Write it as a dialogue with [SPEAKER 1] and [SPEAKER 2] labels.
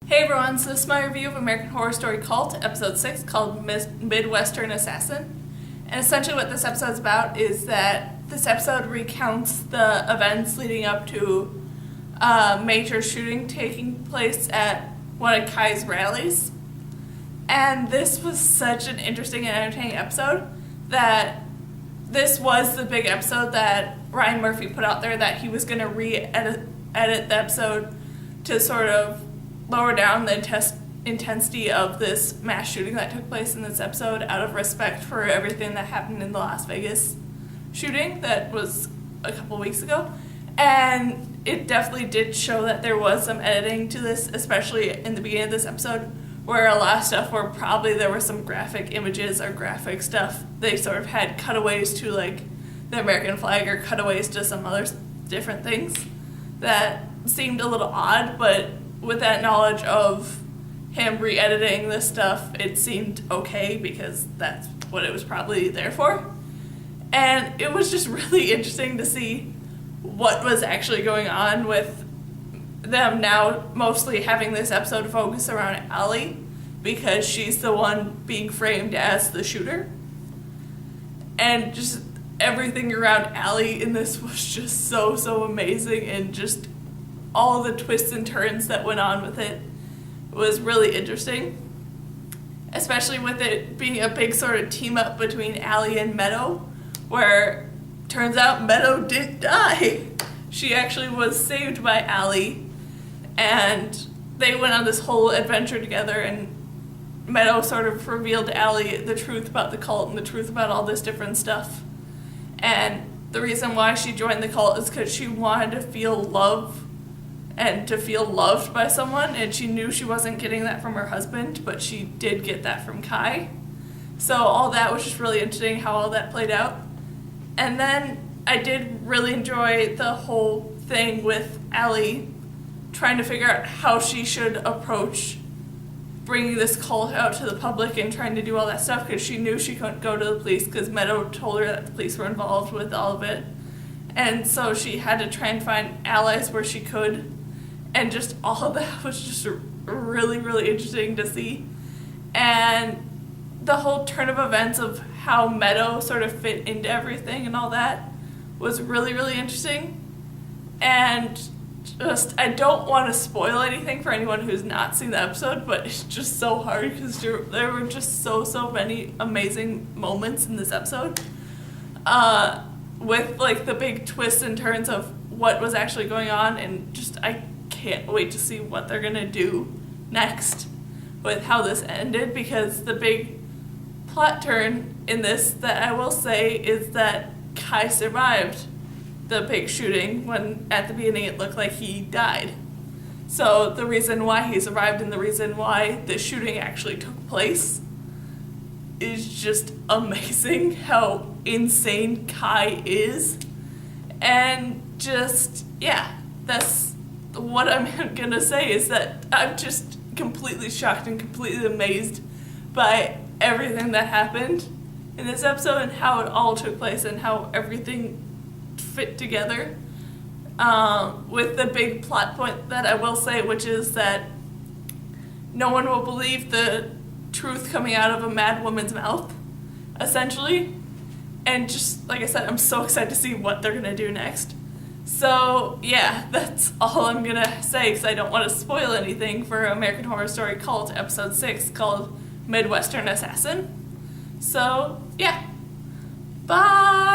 [SPEAKER 1] Hey everyone, so this is my review of American Horror Story Cult, episode 6, called Midwestern Assassin. And essentially what this episode is about is that this episode recounts the events leading up to a major shooting taking place at one of Kai's rallies. And this was such an interesting and entertaining episode that this was the big episode that Ryan Murphy put out there, that he was going to re-edit the episode to sort of lower down the intensity of this mass shooting that took place in this episode out of respect for everything that happened in the Las Vegas shooting that was a couple weeks ago. And it definitely did show that there was some editing to this, especially in the beginning of this episode, where a lot of stuff where probably there were some graphic images or graphic stuff. They sort of had cutaways to like the American flag or cutaways to some other different things that seemed a little odd, but with that knowledge of him re-editing this stuff, it seemed okay because that's what it was probably there for. And it was just really interesting to see what was actually going on with them now mostly having this episode focus around Allie because she's the one being framed as the shooter. And just everything around Allie in this was just so amazing, and just all the twists and turns that went on with it was really interesting, especially with it being a big sort of team up between Allie and Meadow, where turns out Meadow didn't die. She actually was saved by Allie, and they went on this whole adventure together, and Meadow sort of revealed to Allie the truth about the cult and the truth about all this different stuff. And the reason why she joined the cult is because she wanted to feel love and to feel loved by someone, and she knew she wasn't getting that from her husband, but she did get that from Kai. So all that was just really interesting how all that played out. And then I did really enjoy the whole thing with Allie trying to figure out how she should approach bringing this cult out to the public and trying to do all that stuff, because she knew she couldn't go to the police because Meadow told her that the police were involved with all of it. And so she had to try and find allies where she could. And just all of that was just really interesting to see. And the whole turn of events of how Meadow sort of fit into everything and all that was really interesting. And just, I don't want to spoil anything for anyone who's not seen the episode, but it's just so hard because there were just so many amazing moments in this episode. With like the big twists and turns of what was actually going on, and just I can't wait to see what they're gonna do next with how this ended, because the big plot turn in this that I will say is that Kai survived the big shooting when at the beginning it looked like he died. So the reason why he survived and the reason why the shooting actually took place is just amazing, how insane Kai is. And just, yeah, that's what I'm gonna say, is that I'm just completely shocked and completely amazed by everything that happened in this episode and how it all took place and how everything fit together. With the big plot point that I will say, which is that no one will believe the truth coming out of a mad woman's mouth, essentially. And just, like I said, I'm so excited to see what they're gonna do next. So, yeah, that's all I'm gonna say, because I don't want to spoil anything for American Horror Story Cult, episode 6, called Midwestern Assassin. So, yeah. Bye!